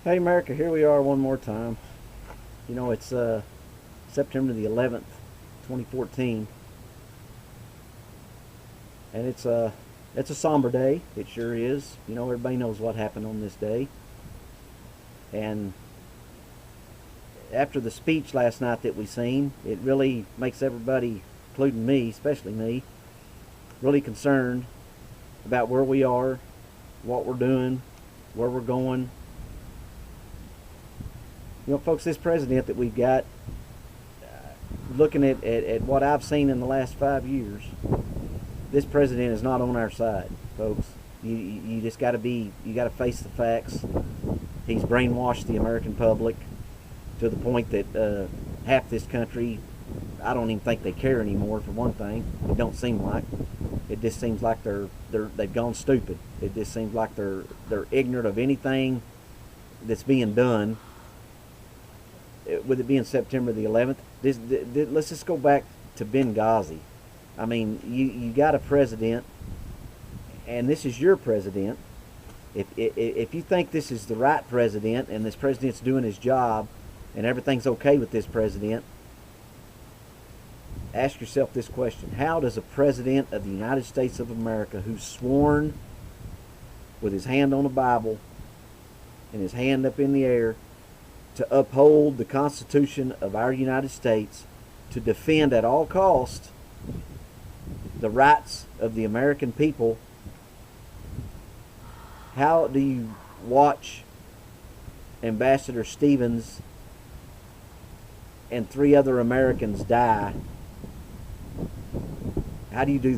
Hey America, here we are one more time. You know, it's September the 11th, 2014, and it's a somber day. It sure is. You know, everybody knows what happened on this day. And after the speech last night that we seen, it really makes everybody, including me, especially me, really concerned about where we are, what we're doing, where we're going. You know, folks, this president that we've got, looking at what I've seen in the last 5 years, this president is not on our side, folks. You just got to face the facts. He's brainwashed the American public to the point that half this country, I don't even think they care anymore. For one thing, it don't seem like. It just seems like they've gone stupid. It just seems like they're ignorant of anything that's being done. With it being September the 11th, let's just go back to Benghazi. I mean, you got a president, and this is your president. If you think this is the right president, and this president's doing his job, and everything's okay with this president, ask yourself this question: how does a president of the United States of America, who's sworn with his hand on the Bible and his hand up in the air, to uphold the Constitution of our United States, to defend at all costs the rights of the American people, how do you watch Ambassador Stevens and 3 other Americans die? How do you do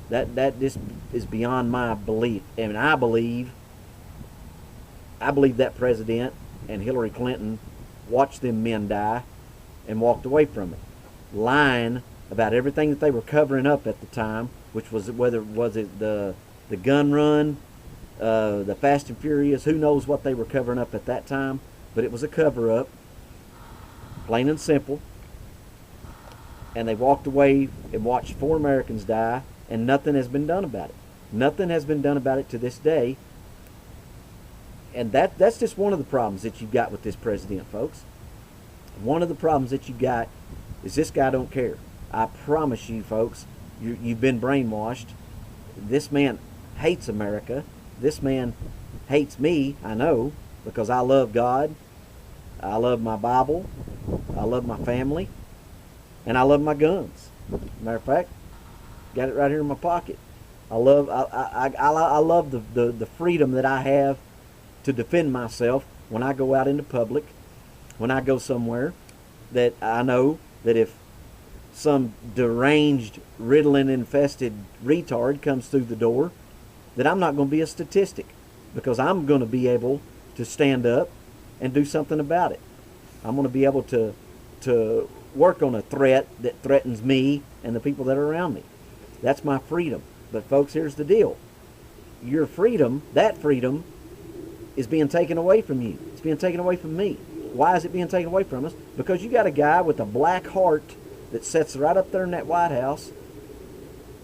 that? That just is beyond my belief. And I believe that president and Hillary Clinton watched them men die and walked away from it, lying about everything that they were covering up at the time, which was the gun run, the Fast and Furious. Who knows what they were covering up at that time? But it was a cover-up, plain and simple. And they walked away and watched 4 Americans die, and nothing has been done about it. Nothing has been done about it to this day. And that's just one of the problems that you've got with this president, folks. One of the problems that you got is this guy don't care. I promise you, folks, you've been brainwashed. This man hates America. This man hates me, I know, because I love God. I love my Bible. I love my family. And I love my guns. Matter of fact, got it right here in my pocket. I love the freedom that I have to defend myself when I go out into public, when I go somewhere that I know that if some deranged, Ritalin-infested retard comes through the door, that I'm not going to be a statistic, because I'm going to be able to stand up and do something about it. I'm going to be able to work on a threat that threatens me and the people that are around me. That's my freedom. But folks, here's the deal. Your freedom, that freedom, is being taken away from you. It's being taken away from me. Why is it being taken away from us? Because you got a guy with a black heart that sits right up there in that White House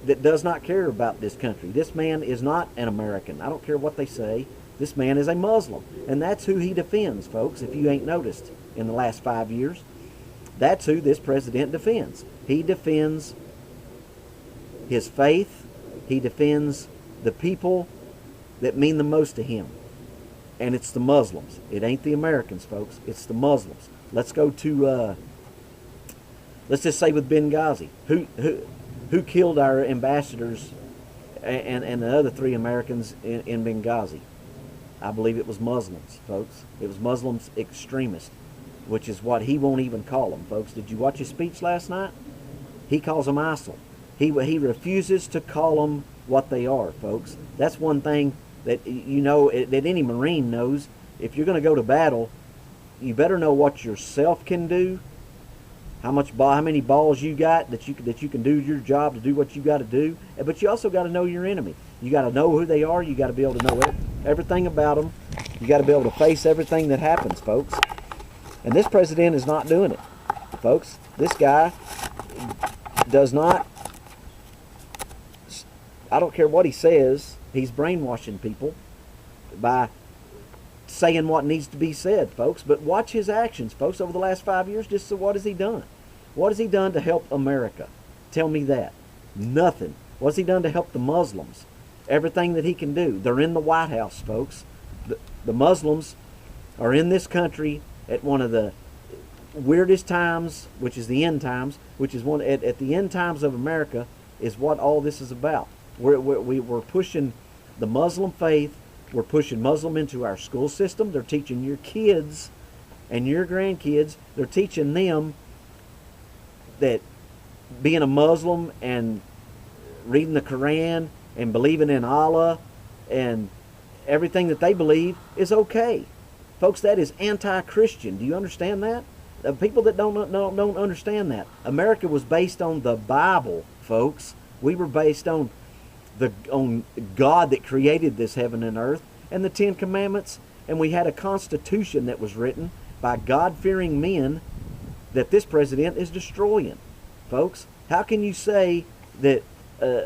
that does not care about this country. This man is not an American. I don't care what they say. This man is a Muslim. And that's who he defends, folks, if you ain't noticed in the last 5 years. That's who this president defends. He defends his faith. He defends the people that mean the most to him. And it's the Muslims. It ain't the Americans, folks. It's the Muslims. Let's go to, let's just say with Benghazi. Who killed our ambassadors and the other 3 Americans in Benghazi? I believe it was Muslims, folks. It was Muslims extremists, which is what he won't even call them, folks. Did you watch his speech last night? He calls them ISIL. He refuses to call them what they are, folks. That's one thing that you know, that any Marine knows. If you're going to go to battle, you better know what yourself can do, how many balls you got that you can do your job to do what you got to do. But you also got to know your enemy. You got to know who they are. You got to be able to know everything about them. You got to be able to face everything that happens, folks. And this president is not doing it, folks. This guy does not. I don't care what he says. He's brainwashing people by saying what needs to be said, folks. But watch his actions, folks, over the last 5 years. Just so what has he done? What has he done to help America? Tell me that. Nothing. What has he done to help the Muslims? Everything that he can do. They're in the White House, folks. The Muslims are in this country at one of the weirdest times, which is the end times, which is one at the end times of America, is what all this is about. We're pushing the Muslim faith. We're pushing Muslim into our school system. They're teaching your kids and your grandkids, they're teaching them that being a Muslim and reading the Quran and believing in Allah and everything that they believe is okay. Folks, that is anti-Christian. Do you understand that? People that don't understand that. America was based on the Bible, folks. We were based on God that created this heaven and earth and the Ten Commandments, and we had a constitution that was written by God-fearing men that this president is destroying. Folks, how can you say that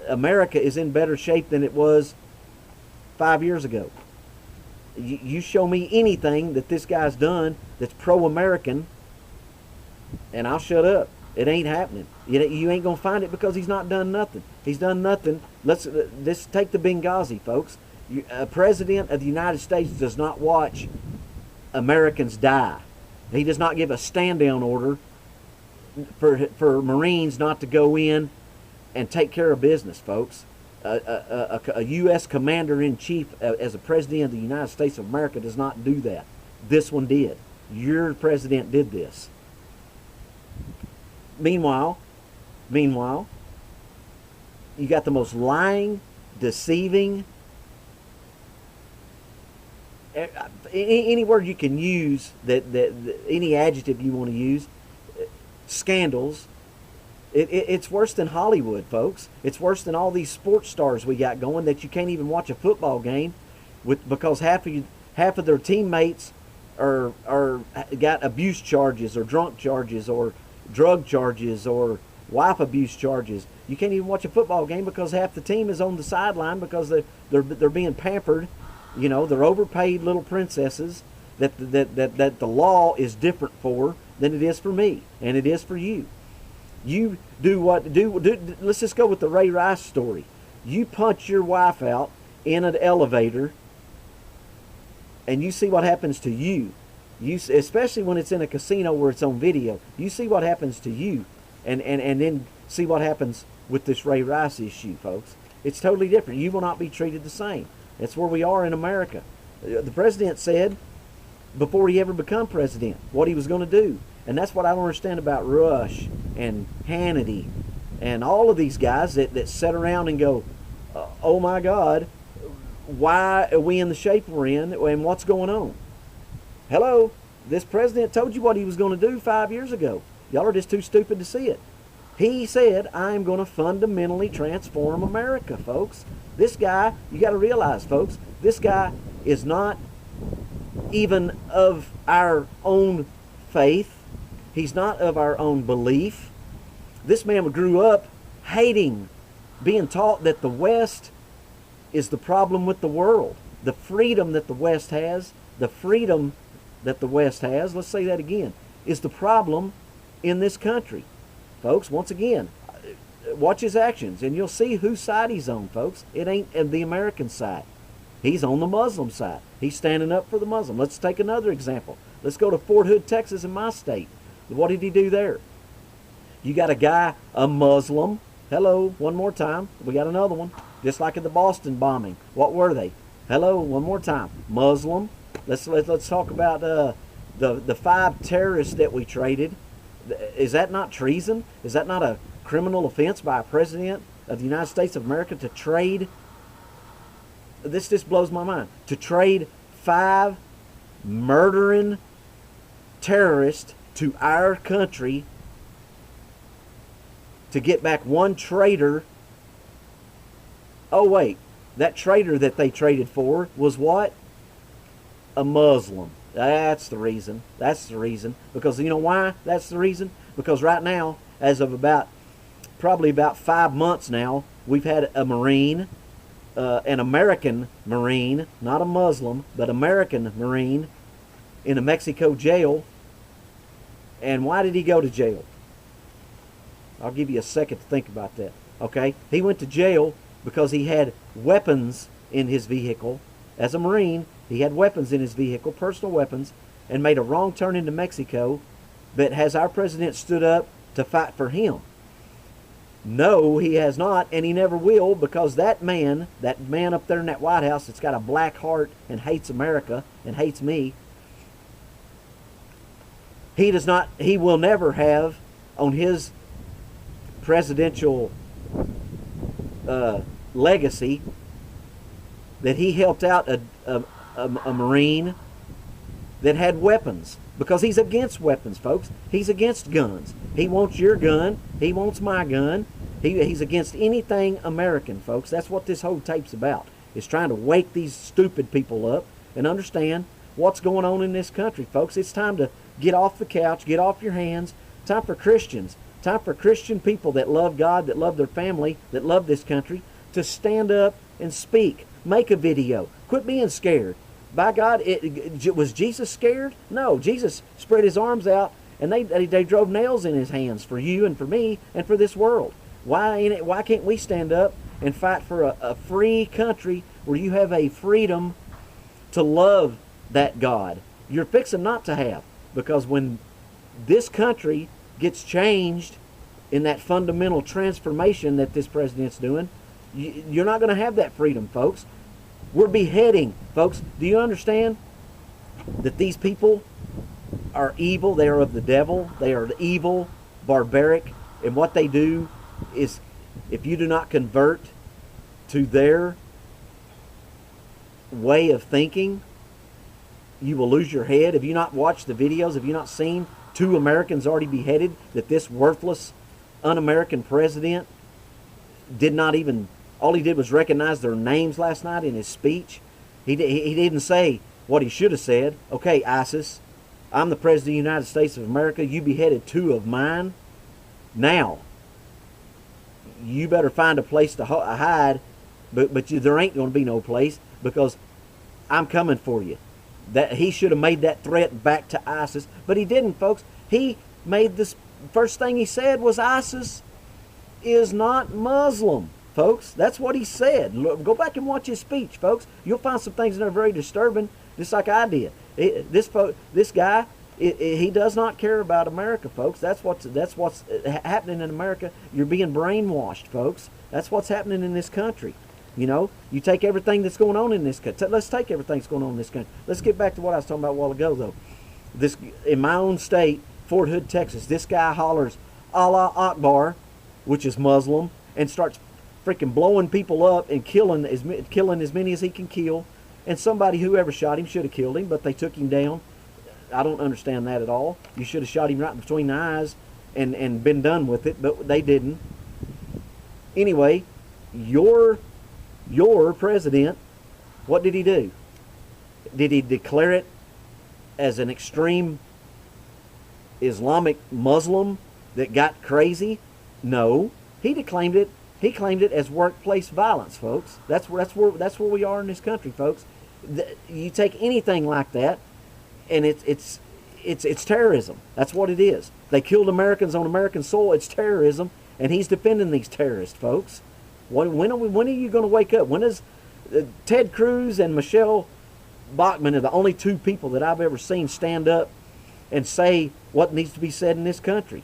America is in better shape than it was 5 years ago? You show me anything that this guy's done that's pro-American, and I'll shut up. It ain't happening. You ain't going to find it because he's not done nothing. He's done nothing. Let's take the Benghazi, folks. A president of the United States does not watch Americans die. He does not give a stand-down order for Marines not to go in and take care of business, folks. A U.S. Commander-in-Chief as a President of the United States of America does not do that. This one did. Your president did this. Meanwhile, you got the most lying, deceiving, any word you can use, that any adjective you want to use, scandals. It's worse than Hollywood, folks. It's worse than all these sports stars we got going that you can't even watch a football game because half of their teammates are got abuse charges or drunk charges or drug charges or wife abuse charges. You can't even watch a football game because half the team is on the sideline because they're being pampered. You know, they're overpaid little princesses that the law is different for than it is for me and it is for you. You do. Let's just go with the Ray Rice story. You punch your wife out in an elevator, and you see what happens to you. Especially when it's in a casino where it's on video. You see what happens to you, and then see what happens with this Ray Rice issue, folks. It's totally different. You will not be treated the same. That's where we are in America. The president said before he ever become president what he was going to do. And that's what I don't understand about Rush and Hannity and all of these guys that sit around and go, oh my God, why are we in the shape we're in and what's going on? Hello, this president told you what he was going to do 5 years ago. Y'all are just too stupid to see it. He said, I'm going to fundamentally transform America, folks. This guy, you got to realize, folks, this guy is not even of our own faith. He's not of our own belief. This man grew up hating, being taught that the West is the problem with the world. The freedom that the West has, let's say that again, is the problem in this country. Folks, once again, watch his actions and you'll see whose side he's on, folks. It ain't the American side. He's on the Muslim side. He's standing up for the Muslim. Let's take another example. Let's go to Fort Hood, Texas, in my state. What did he do there? You got a guy, a Muslim. Hello, one more time. We got another one. Just like in the Boston bombing. What were they? Hello, one more time. Muslim. Let's talk about the 5 terrorists that we traded. Is that not treason? Is that not a criminal offense by a president of the United States of America to trade? This just blows my mind. To trade 5 murdering terrorists to our country to get back one traitor. Oh wait, that traitor that they traded for was what? A Muslim. That's the reason. That's the reason. Because you know why that's the reason? Because right now, as of probably about 5 months now, we've had a Marine an American Marine, not a Muslim, but American Marine, in a Mexico jail. And why did he go to jail? I'll give you a second to think about that. Okay? He went to jail because he had weapons in his vehicle. As a Marine, he had weapons in his vehicle, personal weapons, and made a wrong turn into Mexico. But has our president stood up to fight for him? No, he has not, and he never will, because that man up there in that White House that's got a black heart and hates America and hates me, he will never have on his presidential legacy that he helped out a Marine that had weapons, because he's against weapons, folks. He's against guns. He wants your gun. He wants my gun. He's against anything American, folks. That's what this whole tape's about. It's trying to wake these stupid people up and understand what's going on in this country, folks. It's time to get off the couch, get off your hands. Time for Christians, time for Christian people that love God, that love their family, that love this country, to stand up and speak. Make a video. Quit being scared. By God, was Jesus scared? No, Jesus spread his arms out, and they drove nails in his hands for you and for me and for this world. Why can't we stand up and fight for a free country where you have a freedom to love that God? You're fixing not to have, because when this country gets changed in that fundamental transformation that this president's doing, you're not going to have that freedom, folks. We're beheading, folks. Do you understand that these people are evil? They are of the devil. They are evil, barbaric, and what they do is, if you do not convert to their way of thinking, you will lose your head. Have you not watched the videos? Have you not seen 2 Americans already beheaded that this worthless, un-American president did not even... All he did was recognize their names last night in his speech. He didn't say what he should have said. Okay, ISIS, I'm the President of the United States of America. You beheaded 2 of mine. Now, you better find a place to hide, but there ain't going to be no place, because I'm coming for you. That he should have made that threat back to ISIS, but he didn't, folks. He made this... First thing he said was ISIS is not Muslim. Folks, that's what he said. Look, go back and watch his speech, folks. You'll find some things that are very disturbing, just like I did. This guy, he does not care about America, folks. That's what's happening in America. You're being brainwashed, folks. That's what's happening in this country. You know, you take everything that's going on in this country. Let's take everything that's going on in this country. Let's get back to what I was talking about a while ago, though. In my own state, Fort Hood, Texas, this guy hollers Allah Akbar, which is Muslim, and starts freaking blowing people up and killing as many as he can kill. And somebody, whoever shot him, should have killed him, but they took him down. I don't understand that at all. You should have shot him right between the eyes and been done with it, but they didn't. Anyway, your president, what did he do? Did he declare it as an extreme Islamic Muslim that got crazy? No, he claimed it as workplace violence, folks. That's where we are in this country, folks. You take anything like that, and it's terrorism. That's what it is. They killed Americans on American soil. It's terrorism, and he's defending these terrorists, folks. When are you going to wake up? When is Ted Cruz and Michelle Bachmann are the only 2 people that I've ever seen stand up and say what needs to be said in this country?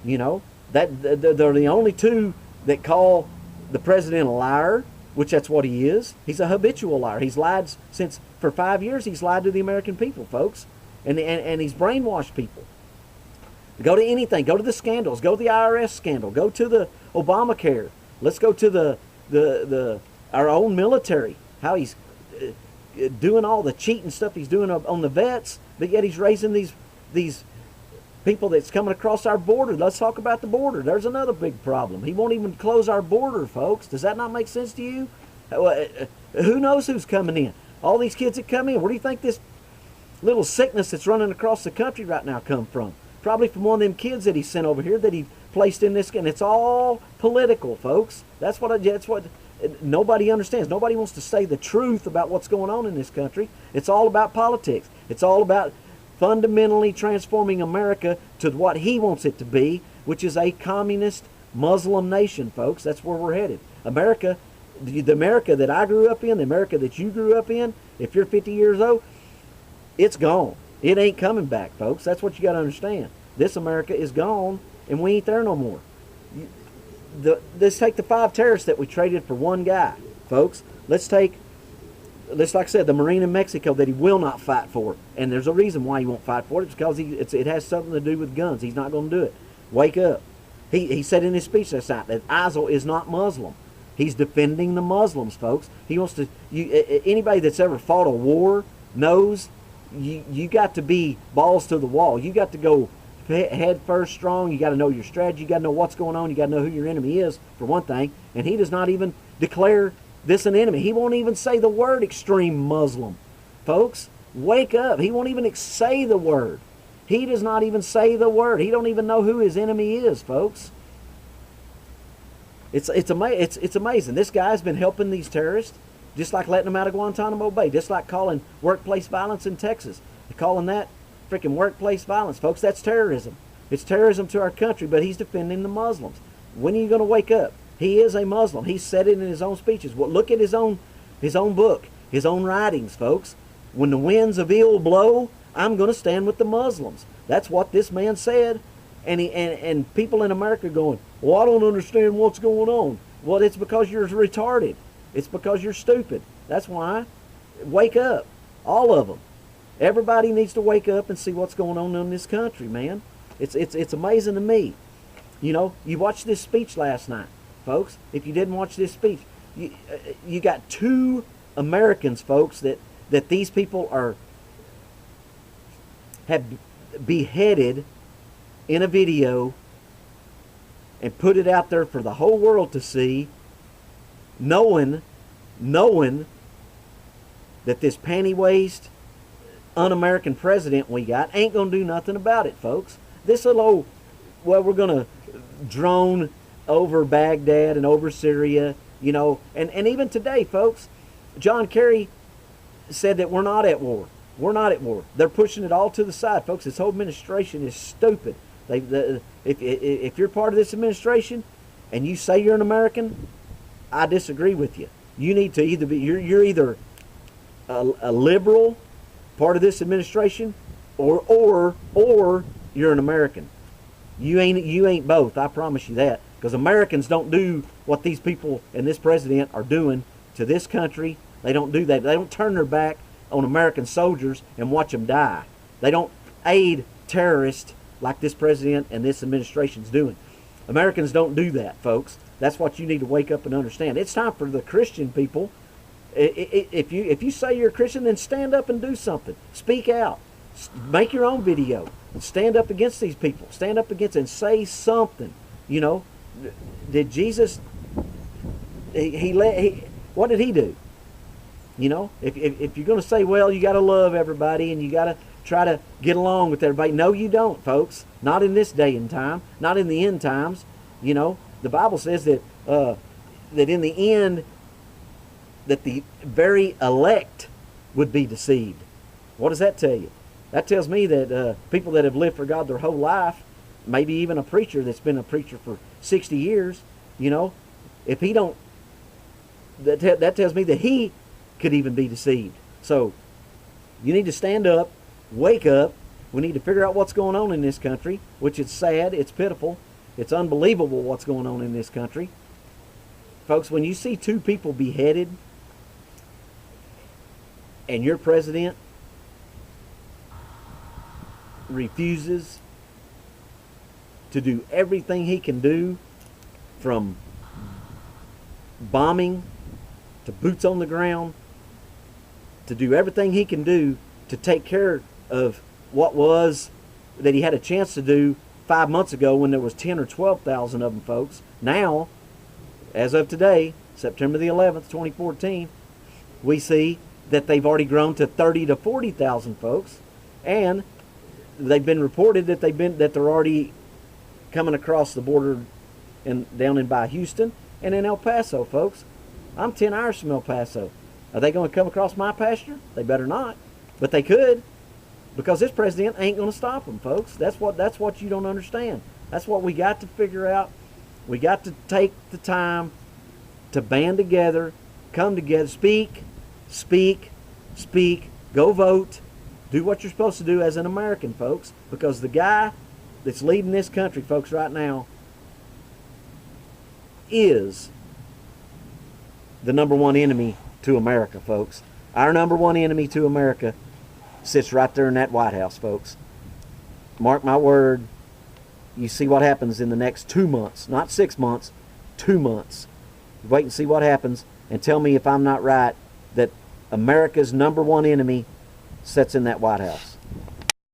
You know, that they're the only 2 that call the president a liar, which that's what he is. He's a habitual liar. He's lied for 5 years. He's lied to the American people, folks, and he's brainwashed people. Go to anything. Go to the scandals. Go to the IRS scandal. Go to the Obamacare. Let's go to our own military. How he's doing all the cheating stuff he's doing on the vets, but yet he's raising these people that's coming across our border. Let's talk about the border. There's another big problem. He won't even close our border, folks. Does that not make sense to you? Who knows who's coming in? All these kids that come in, where do you think this little sickness that's running across the country right now come from? Probably from one of them kids that he sent over here that he placed in this, and it's all political, folks. That's what nobody understands. Nobody wants to say the truth about what's going on in this country. It's all about politics. It's all about fundamentally transforming America to what he wants it to be, which is a communist Muslim nation, folks. That's where we're headed. America, the America that I grew up in, the America that you grew up in, if you're 50 years old, it's gone. It ain't coming back, folks. That's what you got to understand. This America is gone, and we ain't there no more. Let's take the 5 terrorists that we traded for one guy, folks. Let's like I said, the Marine in Mexico that he will not fight for. And there's a reason why he won't fight for it. It's because it has something to do with guns. He's not going to do it. Wake up. He said in his speech last night that ISIL is not Muslim. He's defending the Muslims, folks. He wants to. Anybody that's ever fought a war knows you got to be balls to the wall. You got to go head first strong. You got to know your strategy. You got to know what's going on. You got to know who your enemy is, for one thing. And he does not even declare this an enemy. He won't even say the word extreme Muslim. Folks, wake up. He won't even say the word. He does not even say the word. He don't even know who his enemy is, folks. It's amazing. This guy's been helping these terrorists, just like letting them out of Guantanamo Bay, just like calling workplace violence in Texas. They're calling that freaking workplace violence, folks. That's terrorism. It's terrorism to our country, but he's defending the Muslims. When are you going to wake up? He is a Muslim. He said it in his own speeches. Well, look at his own book, his own writings, folks. When the winds of ill blow, I'm going to stand with the Muslims. That's what this man said. And people in America going, well, I don't understand what's going on. Well, it's because you're retarded. It's because you're stupid. That's why. Wake up. All of them. Everybody needs to wake up and see what's going on in this country, man. It's amazing to me. You know, you watched this speech last night, folks. If you didn't watch this speech, you got 2 Americans, folks, that these people have beheaded in a video and put it out there for the whole world to see, knowing that this panty-waist, un-American president we got ain't going to do nothing about it, folks. This little, well, we're going to drone over Baghdad and over Syria, you know, and even today, folks, John Kerry said that we're not at war. We're not at war. They're pushing it all to the side, folks. This whole administration is stupid. If you're part of this administration and you say you're an American, I disagree with you. You need to either be you're either a liberal part of this administration, or you're an American. You ain't both. I promise you that. Because Americans don't do what these people and this president are doing to this country. They don't do that. They don't turn their back on American soldiers and watch them die. They don't aid terrorists like this president and this administration's doing. Americans don't do that, folks. That's what you need to wake up and understand. It's time for the Christian people. If you say you're a Christian, then stand up and do something. Speak out. Make your own video. Stand up against these people. Stand up against and say something. You know, did Jesus? What did he do? You know, if you're going to say, well, you got to love everybody and you got to try to get along with everybody. No, you don't, folks. Not in this day and time. Not in the end times. You know, the Bible says that that in the end, that the very elect would be deceived. What does that tell you? That tells me that people that have lived for God their whole life, maybe even a preacher that's been a preacher for 60 years, you know, if he don't, that tells me that he could even be deceived. So you need to stand up, wake up. We need to figure out what's going on in this country, which is sad, it's pitiful, it's unbelievable what's going on in this country. Folks, when you see 2 people beheaded and your president refuses to do everything he can do, from bombing to boots on the ground, to do everything he can do to take care of what was that he had a chance to do 5 months ago when there was 10 or 12,000 of them, folks. Now, as of today, September the 11th, 2014, we see that they've already grown to 30 to 40,000 folks, and they've been reported that they're already coming across the border down in by Houston and in El Paso, folks. I'm 10 hours from El Paso. Are they going to come across my pasture? They better not. But they could, because this president ain't going to stop them, folks. That's what you don't understand. That's what we got to figure out. We got to take the time to band together, come together, speak, go vote, do what you're supposed to do as an American, folks, because the guy that's leading this country, folks, right now is the number one enemy to America, folks. Our number one enemy to America sits right there in that White House, folks. Mark my word, you see what happens in the next 2 months, not 6 months, 2 months. Wait and see what happens, and tell me if I'm not right that America's number one enemy sits in that White House.